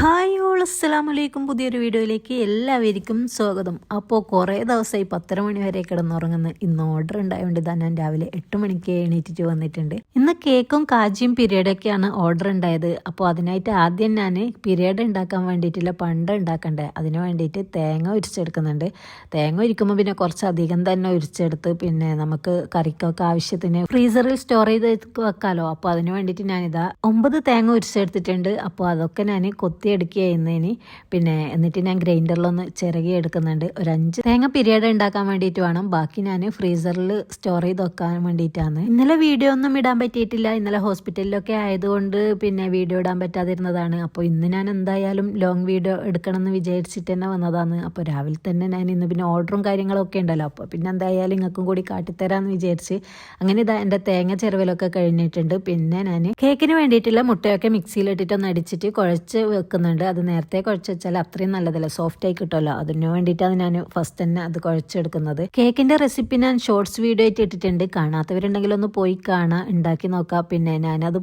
Hi all അസ്സലാമലൈക്കും. പുതിയൊരു വീഡിയോയിലേക്ക് എല്ലാവർക്കും സ്വാഗതം. അപ്പോൾ കുറേ ദിവസമായി 10:30 മണി വരെ കിടന്നുറങ്ങുന്നത്. ഇന്ന് ഓർഡർ ഉണ്ടായതുകൊണ്ട് ഇതാ ഞാൻ രാവിലെ 8 മണിക്ക് എണീറ്റിട്ട് വന്നിട്ടുണ്ട്. ഇന്ന് കേക്കും കാജിയും പിരീഡൊക്കെയാണ് ഓർഡർ ഉണ്ടായത്. അപ്പോൾ അതിനായിട്ട് ആദ്യം ഞാൻ പിരീഡ് ഉണ്ടാക്കാൻ വേണ്ടിയിട്ടുള്ള പണ്ട് ഉണ്ടാക്കണ്ടേ, അതിന് വേണ്ടിയിട്ട് തേങ്ങ ഉരിച്ചെടുക്കുന്നുണ്ട്. തേങ്ങ ഉരിക്കുമ്പോൾ പിന്നെ കുറച്ചധികം തന്നെ ഉരിച്ചെടുത്ത് പിന്നെ നമുക്ക് കറിക്കൊക്കെ ആവശ്യത്തിന് ഫ്രീസറിൽ സ്റ്റോർ ചെയ്ത് വെക്കാമല്ലോ. അപ്പോൾ അതിന് വേണ്ടിയിട്ട് ഞാനിതാ 9 തേങ്ങ ഉരിച്ചെടുത്തിട്ടുണ്ട്. അപ്പോൾ അതൊക്കെ ഞാൻ കൊത്തിയെടുക്കുക ചെയ്യുന്നതിന് പിന്നെ എന്നിട്ട് ഞാൻ ഗ്രൈൻഡറിലൊന്ന് ചിരകി എടുക്കുന്നുണ്ട്. ഒരു 5 തേങ്ങ പിരീഡ് ഉണ്ടാക്കാൻ വേണ്ടിയിട്ട് വേണം. ബാക്കി ഞാൻ ഫ്രീസറിൽ സ്റ്റോർ ചെയ്ത് വെക്കാൻ വേണ്ടിയിട്ടാണ്. ഇന്നലെ വീഡിയോ ഒന്നും ഇടാൻ പറ്റിയിട്ടില്ല. ഇന്നലെ ഹോസ്പിറ്റലിലൊക്കെ ആയതുകൊണ്ട് പിന്നെ വീഡിയോ ഇടാൻ പറ്റാതിരുന്നതാണ്. അപ്പോൾ ഇന്ന് ഞാൻ എന്തായാലും ലോങ് വീഡിയോ എടുക്കണം എന്ന് വിചാരിച്ചിട്ട് തന്നെ വന്നതാണ്. അപ്പോൾ രാവിലെ തന്നെ ഞാൻ ഇന്ന് പിന്നെ ഓർഡറും കാര്യങ്ങളൊക്കെ ഉണ്ടല്ലോ, അപ്പോൾ പിന്നെ എന്തായാലും നിങ്ങൾക്കും കൂടി കാട്ടിത്തരാമെന്ന് വിചാരിച്ച് അങ്ങനെ ഇതാ എൻ്റെ തേങ്ങ ചിരവലൊക്കെ കഴിഞ്ഞിട്ടുണ്ട്. പിന്നെ ഞാൻ കേക്കിന് വേണ്ടിയിട്ടുള്ള മുട്ടയൊക്കെ മിക്സിയിലിട്ടിട്ടൊന്ന് അടിച്ചിട്ട് കുഴച്ച് വെക്കുന്നുണ്ട്. അത് നേരത്തെ കുഴച്ച് വെച്ചാൽ അത്രയും നല്ലതല്ല, സോഫ്റ്റ് ആയി കിട്ടുമല്ലോ. അതിന് വേണ്ടിയിട്ടാണ് ഞാൻ ഫസ്റ്റ് തന്നെ അത് കുഴച്ചെടുക്കുന്നത്. കേക്കിന്റെ റെസിപ്പി ഞാൻ ഷോർട്സ് വീഡിയോ ആയിട്ട് ഇട്ടിട്ടുണ്ട്. കാണാത്തവരുണ്ടെങ്കിൽ ഒന്ന് പോയി കാണാം, ഉണ്ടാക്കി നോക്കാം. പിന്നെ ഞാനത്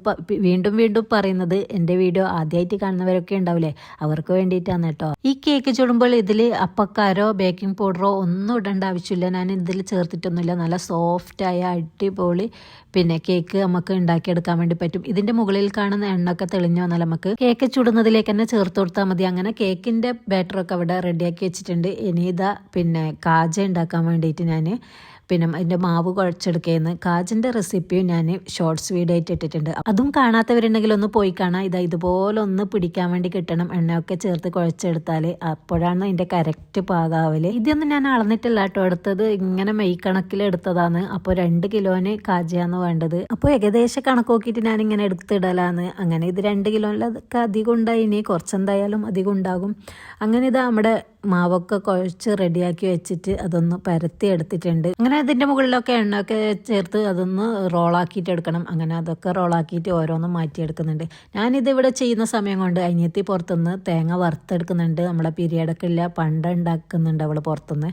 വീണ്ടും വീണ്ടും പറയുന്നത് എൻ്റെ വീഡിയോ ആദ്യമായിട്ട് കാണുന്നവരൊക്കെ ഉണ്ടാവില്ലേ, അവർക്ക് വേണ്ടിയിട്ടാണ് കേട്ടോ. ഈ കേക്ക് ചുടുമ്പോൾ ഇതിൽ അപ്പക്കാരോ ബേക്കിംഗ് പൗഡറോ ഒന്നും ഇടേണ്ട ആവശ്യമില്ല. ഞാൻ ഇതിൽ ചേർത്തിട്ടൊന്നുമില്ല. നല്ല സോഫ്റ്റായ അടിപൊളി പിന്നെ കേക്ക് നമുക്ക് ഉണ്ടാക്കിയെടുക്കാൻ വേണ്ടി പറ്റും. ഇതിന്റെ മുകളിൽ കാണുന്ന എണ്ണൊക്കെ തെളിഞ്ഞു വന്നാൽ നമുക്ക് കേക്ക് ചുടുന്നതിലേക്ക് തന്നെ ചേർത്ത് കൊടുത്താൽ മതി. അങ്ങനെ കേക്കിന്റെ ബാറ്ററൊക്കെ അവിടെ റെഡിയാക്കി വെച്ചിട്ടുണ്ട്. ഇനി ഇതാ പിന്നെ കാജ ഉണ്ടാക്കാൻ വേണ്ടിയിട്ട് ഞാൻ പിന്നെ അതിൻ്റെ മാവ് കുഴച്ചെടുക്കുകയെന്ന് കാജിൻ്റെ റെസിപ്പിയും ഞാൻ ഷോർട്സ് വീഡിയോ ആയിട്ട് ഇട്ടിട്ടുണ്ട്. അതും കാണാത്തവരുണ്ടെങ്കിൽ ഒന്ന് പോയി കാണാം. ഇതുപോലെ ഒന്ന് പിടിക്കാൻ വേണ്ടി കിട്ടണം. എണ്ണയൊക്കെ ചേർത്ത് കുഴച്ചെടുത്താൽ അപ്പോഴാണ് അതിൻ്റെ കറക്റ്റ് പാകാവല്. ഇതൊന്നും ഞാൻ അളന്നിട്ടില്ല കേട്ടോ, എടുത്തത് ഇങ്ങനെ മെയ് കണക്കിൽ എടുത്തതാണ്. അപ്പോൾ 2 കിലോന് കാജയാണ് വേണ്ടത്. അപ്പോൾ ഏകദേശം കണക്ക് നോക്കിയിട്ട് ഞാൻ ഇങ്ങനെ എടുത്തിടലാണ്. അങ്ങനെ ഇത് 2 കിലോയിലൊക്കെ അധികം ഉണ്ടായി, ഇനി കുറച്ചെന്തായാലും അധികം ഉണ്ടാകും. അങ്ങനെ ഇത് നമ്മുടെ മാവൊക്കെ കുഴച്ച് റെഡിയാക്കി വെച്ചിട്ട് അതൊന്ന് പരത്തി എടുത്തിട്ടുണ്ട്. അങ്ങനെ അതിൻ്റെ മുകളിലൊക്കെ എണ്ണയൊക്കെ ചേർത്ത് അതൊന്ന് റോളാക്കിയിട്ട് എടുക്കണം. അങ്ങനെ അതൊക്കെ റോളാക്കിയിട്ട് ഓരോന്നും മാറ്റിയെടുക്കുന്നുണ്ട്. ഞാനിത് ഇവിടെ ചെയ്യുന്ന സമയം കൊണ്ട് അനിയത്തി പുറത്തുനിന്ന് തേങ്ങ വറുത്തെടുക്കുന്നുണ്ട്. നമ്മളെ പിരിയടൊക്കെ ഇല്ല പണ്ട് ഉണ്ടാക്കുന്നുണ്ട് അവൾ പുറത്തുനിന്ന്.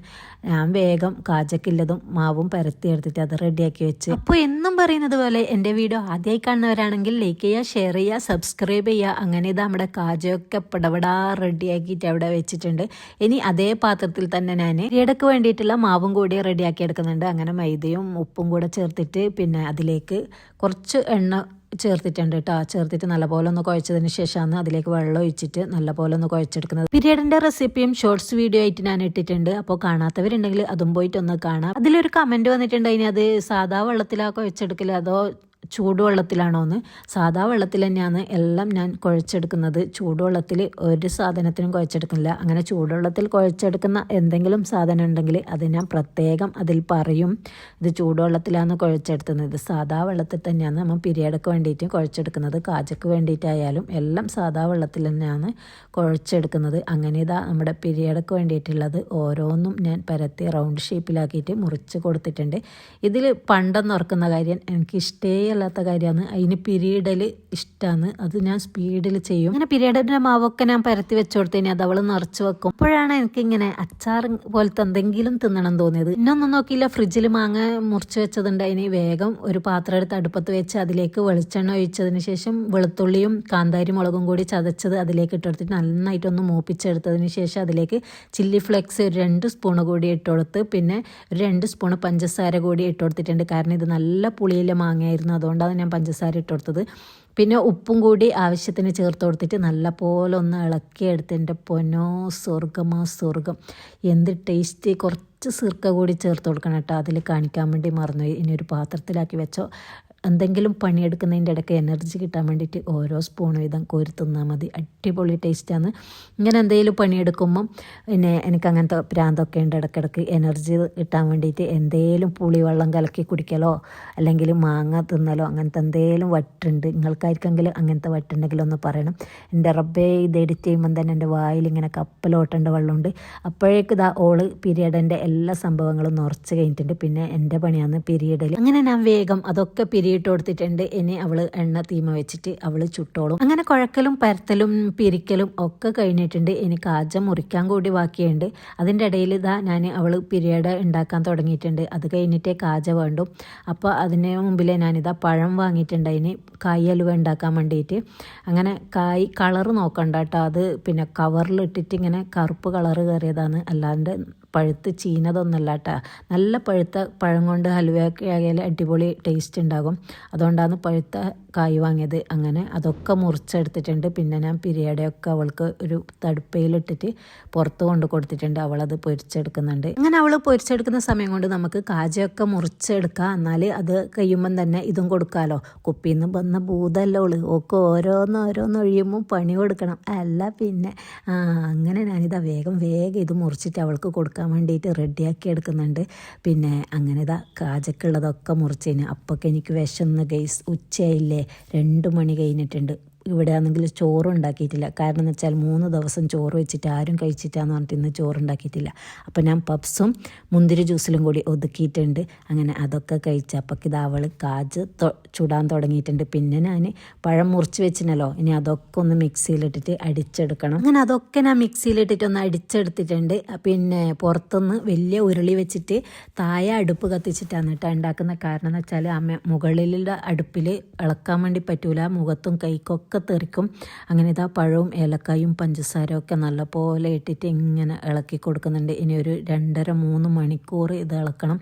ഞാൻ വേഗം കാജക്കില്ലതും മാവും പരത്തി എടുത്തിട്ട് അത് റെഡിയാക്കി വെച്ച്. അപ്പോൾ എന്നും പറയുന്നത് പോലെ എൻ്റെ വീഡിയോ ആദ്യമായി കാണുന്നവരാണെങ്കിൽ ലൈക്ക് ചെയ്യുക, ഷെയർ ചെയ്യുക, സബ്സ്ക്രൈബ് ചെയ്യുക. അങ്ങനെ ഇത് നമ്മുടെ കാജയൊക്കെ പടപടാ റെഡിയാക്കിയിട്ട് അവിടെ വെച്ചിട്ടുണ്ട്. ഇനി അതേ പാത്രത്തിൽ തന്നെ ഞാൻ ഇടയ്ക്ക് വേണ്ടിയിട്ടുള്ള മാവും കൂടി റെഡിയാക്കി എടുക്കുന്നുണ്ട്. അങ്ങനെ മൈദയും ഉപ്പും കൂടെ ചേർത്തിട്ട് പിന്നെ അതിലേക്ക് കുറച്ച് എണ്ണ ചേർത്തിട്ടുണ്ട് കേട്ടോ. ചേർത്തിട്ട് നല്ലപോലെ ഒന്ന് കുഴച്ചതിന് ശേഷമാണ് അതിലേക്ക് വെള്ളം ഒഴിച്ചിട്ട് നല്ലപോലെ ഒന്ന് കുഴച്ചെടുക്കുന്നത്. പിരീഡിന്റെ റെസിപ്പിയും ഷോർട്സ് വീഡിയോ ആയിട്ട് ഞാൻ ഇട്ടിട്ടുണ്ട്. അപ്പോൾ കാണാത്തവരുണ്ടെങ്കിൽ അതും പോയിട്ട് ഒന്ന് കാണാം. അതിലൊരു കമന്റ് വന്നിട്ടുണ്ട്, ഇനി അത് സാധാ വെള്ളത്തിലാ കുഴച്ചെടുക്കൽ അതോ ചൂടുവെള്ളത്തിലാണോ എന്ന്. സാധാ വെള്ളത്തിൽ തന്നെയാണ് എല്ലാം ഞാൻ കുഴച്ചെടുക്കുന്നത്. ചൂടുവെള്ളത്തിൽ ഒരു സാധനത്തിനും കുഴച്ചെടുക്കുന്നില്ല. അങ്ങനെ ചൂടുവെള്ളത്തിൽ കുഴച്ചെടുക്കുന്ന എന്തെങ്കിലും സാധനം ഉണ്ടെങ്കിൽ അത് ഞാൻ പ്രത്യേകം അതിൽ പറയും, ഇത് ചൂടുവെള്ളത്തിലാണ് കുഴച്ചെടുക്കുന്നത്. സാധാ വെള്ളത്തിൽ തന്നെയാണ് നമ്മൾ പിരിയഡൊക്കെ വേണ്ടിയിട്ട് കുഴച്ചെടുക്കുന്നത്. കാജക്ക് വേണ്ടിയിട്ടായാലും എല്ലാം സാധാ വെള്ളത്തിൽ തന്നെയാണ് കുഴച്ചെടുക്കുന്നത്. അങ്ങനെ ഇതാ നമ്മുടെ പിരിയഡൊക്കെ വേണ്ടിയിട്ടുള്ളത് ഓരോന്നും ഞാൻ പരത്തി റൗണ്ട് ഷേപ്പിലാക്കിയിട്ട് മുറിച്ച് കൊടുത്തിട്ടുണ്ട്. ഇതിൽ പണ്ടെന്ന് ഓർക്കുന്ന കാര്യം എനിക്ക് അല്ലാത്ത കാര്യമാണ്. അതിന് പിരീഡിൽ ഇഷ്ടമാണ്, അത് ഞാൻ സ്പീഡിൽ ചെയ്യും. അങ്ങനെ പിരീഡിൻ്റെ മാവൊക്കെ ഞാൻ പരത്തി വെച്ച് കൊടുത്തതിന് അത് അവൾ നിറച്ച് വെക്കും. അപ്പോഴാണ് എനിക്കിങ്ങനെ അച്ചാർ പോലത്തെ എന്തെങ്കിലും തിന്നണം തോന്നിയത്. ഇന്നൊന്നും നോക്കിയില്ല, ഫ്രിഡ്ജിൽ മാങ്ങ മുറിച്ച് വെച്ചതുണ്ട്. അതിന് വേഗം ഒരു പാത്രം എടുത്ത് അടുപ്പത്ത് വെച്ച് അതിലേക്ക് വെളിച്ചെണ്ണ ഒഴിച്ചതിന് ശേഷം വെളുത്തുള്ളിയും കാന്താരി മുളകും കൂടി ചതച്ചത് അതിലേക്ക് ഇട്ടെടുത്തിട്ട് നന്നായിട്ടൊന്ന് മൂപ്പിച്ചെടുത്തതിന് ശേഷം അതിലേക്ക് ചില്ലി ഫ്ലെക്സ് ഒരു 2 സ്പൂൺ കൂടി ഇട്ടുകൊടുത്ത് പിന്നെ ഒരു 2 സ്പൂൺ പഞ്ചസാര കൂടി ഇട്ടുകൊടുത്തിട്ടുണ്ട്. കാരണം ഇത് നല്ല പുളിയിലെ മാങ്ങയായിരുന്നു, അതുകൊണ്ടാണ് ഞാൻ പഞ്ചസാര ഇട്ട് കൊടുത്തത്. പിന്നെ ഉപ്പും കൂടി ആവശ്യത്തിന് ചേർത്ത് കൊടുത്തിട്ട് നല്ല പോലെ ഒന്ന് ഇളക്കിയെടുത്ത് എൻ്റെ പൊന്നോ സ്വർഗമാ സ്വർഗം, എന്ത് ടേസ്റ്റ്. കുറച്ച് സിർക്ക കൂടി ചേർത്ത് കൊടുക്കണം കേട്ടോ, അതിൽ കാണിക്കാൻ വേണ്ടി മറന്നുപോയി. ഇനി ഒരു പാത്രത്തിലാക്കി വെച്ചോ. എന്തെങ്കിലും പണിയെടുക്കുന്നതിൻ്റെ ഇടയ്ക്ക് എനർജി കിട്ടാൻ വേണ്ടിയിട്ട് ഓരോ സ്പൂൺ വീതം കോരി തിന്നാൽ മതി. അടിപൊളി ടേസ്റ്റാണ്. ഇങ്ങനെ എന്തെങ്കിലും പണിയെടുക്കുമ്പം പിന്നെ എനിക്ക് അങ്ങനത്തെ പ്രാന്തൊക്കെ ഉണ്ട്. ഇടയ്ക്കിടയ്ക്ക് എനർജി കിട്ടാൻ വേണ്ടിയിട്ട് എന്തെങ്കിലും പുളിവെള്ളം കലക്കി കുടിക്കലോ അല്ലെങ്കിൽ മാങ്ങ തിന്നലോ അങ്ങനത്തെ എന്തെങ്കിലും വട്ടുണ്ട്. നിങ്ങൾക്കായിരിക്കെങ്കിൽ അങ്ങനത്തെ വട്ടുണ്ടെങ്കിൽ ഒന്ന് പറയണം. എൻ്റെ റബ്ബേ, ഇത് എഡിറ്റ് ചെയ്യുമ്പം തന്നെ എൻ്റെ വായിൽ ഇങ്ങനെ കപ്പലോട്ടേണ്ട വെള്ളമുണ്ട്. അപ്പോഴേക്ക് ഇതാ ഓള് പീരിയഡിൻ്റെ എല്ലാ സംഭവങ്ങളും നിറച്ച് കഴിഞ്ഞിട്ടുണ്ട്. പിന്നെ എൻ്റെ പണിയാണ് പീരിയഡിൽ. അങ്ങനെ ഞാൻ വേഗം അതൊക്കെ പീരിയഡ് നെയ്യിട്ട് കൊടുത്തിട്ടുണ്ട്. ഇനി അവൾ എണ്ണ തീമ വെച്ചിട്ട് അവൾ ചുട്ടോളും. അങ്ങനെ കുഴക്കലും പരത്തലും പിരിക്കലും ഒക്കെ കഴിഞ്ഞിട്ടുണ്ട്. ഇനി കാജ മുറിക്കാൻ കൂടി ബാക്കിയുണ്ട്. അതിൻ്റെ ഇടയിൽ ഞാൻ അവൾ പിരിയട ഉണ്ടാക്കാൻ തുടങ്ങിയിട്ടുണ്ട്. അത് കഴിഞ്ഞിട്ടേ കാജ വേണ്ടും. അപ്പോൾ അതിന് മുമ്പിലേ ഞാനിതാ പഴം വാങ്ങിയിട്ടുണ്ട് അതിന് കായ് ഹലുവ ഉണ്ടാക്കാൻ വേണ്ടിയിട്ട്. അങ്ങനെ കായ് കളറ് നോക്കണ്ട കേട്ടോ, അത് പിന്നെ കവറിലിട്ടിട്ട് ഇങ്ങനെ കറുപ്പ് കളറ് കയറിയതാണ്, അല്ലാണ്ട് പഴുത്ത് ചീനതൊന്നുമല്ല കേട്ടോ. നല്ല പഴുത്ത പഴം കൊണ്ട് ഹലുവയൊക്കെ ആയാലും അടിപൊളി ടേസ്റ്റ് ഉണ്ടാകും. അതുകൊണ്ടാണ് പഴുത്ത കായ് വാങ്ങിയത്. അങ്ങനെ അതൊക്കെ മുറിച്ചെടുത്തിട്ടുണ്ട്. പിന്നെ ഞാൻ പിരിയടയൊക്കെ അവൾക്ക് ഒരു തടുപ്പയിലിട്ടിട്ട് പുറത്ത് കൊണ്ട് കൊടുത്തിട്ടുണ്ട്. അവളത് പൊരിച്ചെടുക്കുന്നുണ്ട്. അങ്ങനെ അവൾ പൊരിച്ചെടുക്കുന്ന സമയം കൊണ്ട് നമുക്ക് കാജയൊക്കെ മുറിച്ചെടുക്കാം. എന്നാൽ അത് കഴിയുമ്പം തന്നെ ഇതും കൊടുക്കാമല്ലോ. കുപ്പിയിൽ നിന്ന് വന്ന ഭൂതമല്ല ഓള്, ഓക്ക് ഓരോന്നൊഴിയുമ്പോൾ പണി കൊടുക്കണം. അല്ല പിന്നെ അങ്ങനെ ഞാനിതാ വേഗം ഇത് മുറിച്ചിട്ട് അവൾക്ക് കൊടുക്കാൻ വേണ്ടിയിട്ട് റെഡിയാക്കി എടുക്കുന്നുണ്ട്. പിന്നെ അങ്ങനെ ഇതാ കാജക്കുള്ളതൊക്കെ മുറിച്ചതിന് അപ്പൊക്കെ എനിക്ക് വിശന്ന് ഗൈസ്. ഉച്ചയില്ലേ, 2 മണി കഴിഞ്ഞിട്ടുണ്ട്. ഇവിടെ ആണെങ്കിൽ ചോറും ഉണ്ടാക്കിയിട്ടില്ല. കാരണം എന്ന് വെച്ചാൽ 3 ദിവസം ചോറ് വെച്ചിട്ട് ആരും കഴിച്ചിട്ടാന്ന് പറഞ്ഞിട്ട് ഇന്ന് ചോറുണ്ടാക്കിയിട്ടില്ല. അപ്പോൾ ഞാൻ പപ്സും മുന്തിരി ജ്യൂസിലും കൂടി ഒതുക്കിയിട്ടുണ്ട്. അങ്ങനെ അതൊക്കെ കഴിച്ച് അപ്പൊക്ക് ഇത് അവൾ കാജ് ചുടാൻ തുടങ്ങിയിട്ടുണ്ട്. പിന്നെ ഞാൻ പഴം മുറിച്ച് വെച്ചിനല്ലോ, ഇനി അതൊക്കെ ഒന്ന് മിക്സിയിലിട്ടിട്ട് അടിച്ചെടുക്കണം. അങ്ങനെ അതൊക്കെ ഞാൻ മിക്സിയിലിട്ടിട്ട് ഒന്ന് അടിച്ചെടുത്തിട്ടുണ്ട്. പിന്നെ പുറത്തുനിന്ന് വലിയ ഉരുളി വെച്ചിട്ട് താഴെ അടുപ്പ് കത്തിച്ചിട്ടാണ് കേട്ടോ ഉണ്ടാക്കുന്ന. കാരണം എന്ന് വെച്ചാൽ മുകളിലുള്ള അടുപ്പിൽ ഇളക്കാൻ വേണ്ടി പറ്റൂല, മുഖത്തും കൈക്കൊക്കെ തെറിക്കും. അങ്ങനെ ഇതാ പഴവും ഏലക്കായും പഞ്ചസാരയും ഒക്കെ നല്ലപോലെ ഇട്ടിട്ട് ഇങ്ങനെ ഇളക്കി കൊടുക്കുന്നുണ്ട്. ഇനി ഒരു 2.5-3 മണിക്കൂർ ഇത് ഇളക്കണം.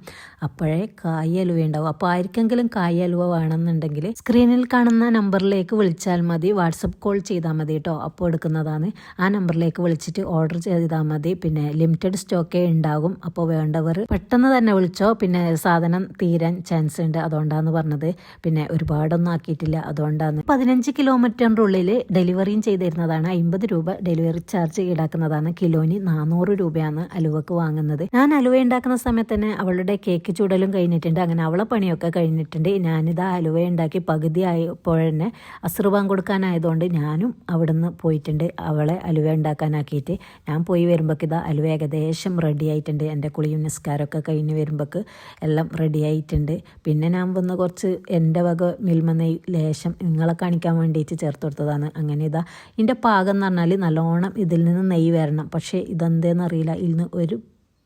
അപ്പോഴേ കായ് ഹലുവ ഉണ്ടാവും. അപ്പോൾ ആർക്കെങ്കിലും കായ് ഹലുവ വേണമെന്നുണ്ടെങ്കിൽ സ്ക്രീനിൽ കാണുന്ന നമ്പറിലേക്ക് വിളിച്ചാൽ മതി, വാട്സപ്പ് കോൾ ചെയ്താൽ മതി കേട്ടോ. അപ്പോൾ എടുക്കുന്നതാണ്. ആ നമ്പറിലേക്ക് വിളിച്ചിട്ട് ഓർഡർ ചെയ്താൽ മതി. പിന്നെ ലിമിറ്റഡ് സ്റ്റോക്കേ ഉണ്ടാകും. അപ്പോൾ വേണ്ടവർ പെട്ടെന്ന് തന്നെ വിളിച്ചോ. പിന്നെ സാധനം തീരാൻ ചാൻസ് ഉണ്ട്, അതുകൊണ്ടാണ് പറഞ്ഞത്. പിന്നെ ഒരുപാടൊന്നും ആക്കിയിട്ടില്ല, അതുകൊണ്ടാണ്. 15 കിലോമീറ്ററിൻ്റെ ഉള്ളിൽ ഡെലിവറിയും ചെയ്തിരുന്നതാണ്. 50 രൂപ ഡെലിവറി ചാർജ് ഈടാക്കുന്നതാണ്. കിലോന് 400 രൂപയാണ് അലുവക്ക് വാങ്ങുന്നത്. ഞാൻ അലുവ ഉണ്ടാക്കുന്ന സമയത്ത് തന്നെ അവളുടെ കേക്ക് ചൂടലും കഴിഞ്ഞിട്ടുണ്ട്. അങ്ങനെ അവളെ പണിയൊക്കെ കഴിഞ്ഞിട്ടുണ്ട്. ഞാനിതാ അലുവ ഉണ്ടാക്കി പകുതി ആയപ്പോഴന്നെ അസ്റുബാൻ കൊടുക്കാനായതുകൊണ്ട് ഞാനും അവിടുന്ന് പോയിട്ടുണ്ട് അവളെ അലുവ ഉണ്ടാക്കാനാക്കിയിട്ട്. ഞാൻ പോയി വരുമ്പോഴേക്ക് ഇതാ അലുവ ഏകദേശം റെഡി ആയിട്ടുണ്ട്. എൻ്റെ കുളിയും നിസ്കാരമൊക്കെ കഴിഞ്ഞ് വരുമ്പോഴേക്ക് എല്ലാം റെഡി ആയിട്ടുണ്ട്. പിന്നെ ഞാൻ വന്ന് കുറച്ച് എൻ്റെ വക മിൽമ നെയ്യ് ലേശം നിങ്ങളെ കാണിക്കാൻ വേണ്ടിയിട്ട് ചേർത്ത് കൊടുത്തതാണ്. അങ്ങനെ ഇതാ ഇതിൻ്റെ പാകം എന്ന് പറഞ്ഞാൽ നല്ലോണം ഇതിൽ നിന്ന് നെയ്യ് വരണം. പക്ഷേ ഇതെന്തേന്നറിയില്ല, ഇതിന് ഒരു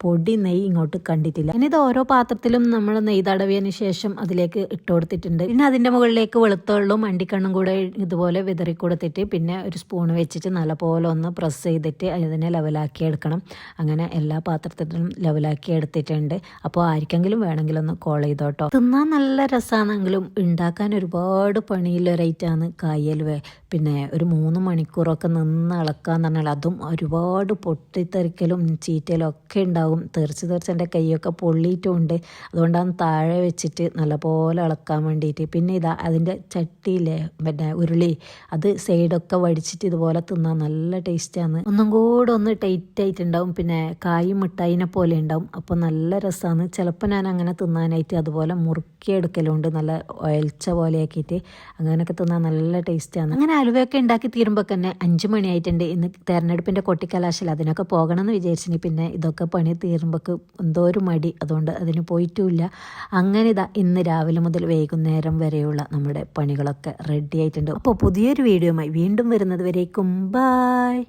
പൊടി നെയ്യ് ഇങ്ങോട്ട് കണ്ടിട്ടില്ല. ഇനി ഇത് ഓരോ പാത്രത്തിലും നമ്മൾ നെയ്യ് തടവിയതിന് ശേഷം അതിലേക്ക് ഇട്ട് കൊടുത്തിട്ടുണ്ട്. പിന്നെ അതിൻ്റെ മുകളിലേക്ക് വെളുത്തുള്ളും അണ്ടിക്കണ്ണും കൂടെ ഇതുപോലെ വിതറി കൊടുത്തിട്ട് പിന്നെ ഒരു സ്പൂൺ വെച്ചിട്ട് നല്ലപോലെ ഒന്ന് പ്രസ് ചെയ്തിട്ട് അതിനെ ലെവലാക്കി എടുക്കണം. അങ്ങനെ എല്ലാ പാത്രത്തിലും ലെവലാക്കി എടുത്തിട്ടുണ്ട്. അപ്പോൾ ആർക്കെങ്കിലും വേണമെങ്കിൽ ഒന്ന് കോൾ ചെയ്തോട്ടോ. തിന്നാൻ നല്ല രസമാണെങ്കിലും ഉണ്ടാക്കാൻ ഒരുപാട് പണിയുള്ള ഒരൈറ്റാണ് കായ് ഹലുവ. പിന്നെ ഒരു 3 മണിക്കൂറൊക്കെ നിന്ന് ഇളക്കാന്ന് പറഞ്ഞാൽ അതും ഒരുപാട് പൊട്ടിത്തെറിക്കലും ചീറ്റലും ഒക്കെ ഉണ്ടാവും. തെറിച്ച് എൻ്റെ കൈയൊക്കെ പൊള്ളിയിട്ടുമുണ്ട്. അതുകൊണ്ടാണ് താഴെ വെച്ചിട്ട് നല്ലപോലെ ഇളക്കാൻ വേണ്ടിയിട്ട്. പിന്നെ ഇതാ അതിൻ്റെ ചട്ടിയില്ലേ, പിന്നെ ഉരുളി, അത് സൈഡൊക്കെ വടിച്ചിട്ട് ഇതുപോലെ തിന്നാൻ നല്ല ടേസ്റ്റാണ്. ഒന്നും കൂടെ ഒന്ന് ടൈറ്റ് ആയിട്ടുണ്ടാവും. പിന്നെ കായും മിഠായിനെ പോലെ ഉണ്ടാവും. അപ്പോൾ നല്ല രസമാണ്. ചിലപ്പോൾ ഞാൻ അങ്ങനെ തിന്നാനായിട്ട് അതുപോലെ മുറുക്കിയെടുക്കലുണ്ട്, നല്ല ഒയൽച്ച പോലെ ആക്കിയിട്ട്. അങ്ങനെയൊക്കെ തിന്നാൻ നല്ല ടേസ്റ്റാണ്. അങ്ങനെ അലുവയൊക്കെ ഉണ്ടാക്കി തീരുമ്പോൾ തന്നെ 5 മണിയായിട്ടുണ്ട്. ഇന്ന് തെരഞ്ഞെടുപ്പിൻ്റെ കൊട്ടിക്കലാശൽ അതിനൊക്കെ പോകണമെന്ന് വിചാരിച്ചിന്. പിന്നെ ഇതൊക്കെ പണി തീരുമ്പോൾക്ക് എന്തോ ഒരു മടി, അതുകൊണ്ട് അതിന് പോയിട്ടുമില്ല. അങ്ങനെ ഇതാ ഇന്ന് രാവിലെ മുതൽ വൈകുന്നേരം വരെയുള്ള നമ്മുടെ പണികളൊക്കെ റെഡി ആയിട്ടുണ്ട്. അപ്പോൾ പുതിയൊരു വീഡിയോയുമായി വീണ്ടും വരുന്നത് വരേക്കും ബായ്.